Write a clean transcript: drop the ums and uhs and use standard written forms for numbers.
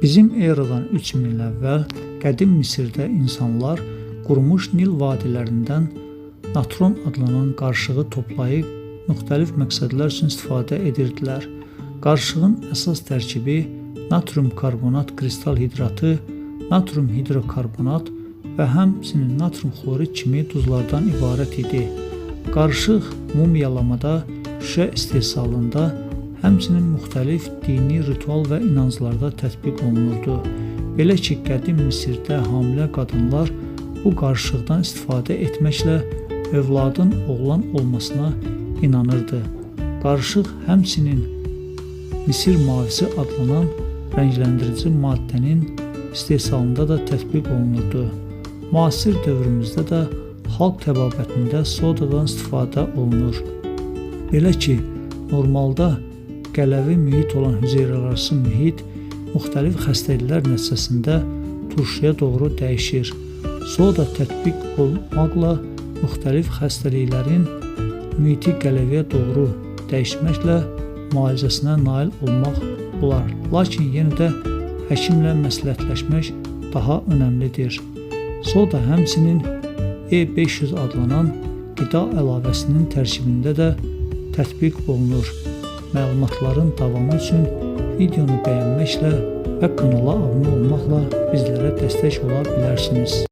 Bizim eradan 3000 il əvvəl qədim Misirdə insanlar qurumuş Nil vadilərindən natron adlanan qarışığı toplayıb müxtəlif məqsədlər üçün istifadə edirdilər. Qarışığın əsas tərkibi natrium karbonat kristal hidratı, natrium hidrokarbonat və həmçinin natrium xlorid kimi duzlardan ibarət idi. Qarışıq mumiyalamada, şüşə istehsalında, həmçinin müxtəlif dini ritual və inanclarda tətbiq olunurdu. Belə ki, qədim Misirdə hamilə qadınlar bu qarışıqdan istifadə etməklə övladın oğlan olmasına inanırdı. Qarışıq həmçinin Misir mavisi adlanan rəngləndirici maddənin istehsalında da tətbiq olunurdu. Müasir dövrümüzdə də xalq təbabətində sodadan istifadə olunur. Belə ki, normalda qələvi mühit olan hüceyrələrarası mühit müxtəlif xəstəliklər nəticəsində turşuya doğru dəyişir. Soda tətbiq olmaqla müxtəlif xəstəliklərin mühiti qələviyə doğru dəyişməklə müalicəsinə nail olmaq olar. Lakin yenə də həkimlə məsləhətləşmək daha önəmlidir. Soda həmçinin E500 adlanan qida əlavəsinin tərkibində də tətbiq olunur. Məlumatların davamı üçün videonu bəyənməklə və kanala abunə olmaqla bizlərə dəstək ola bilərsiniz.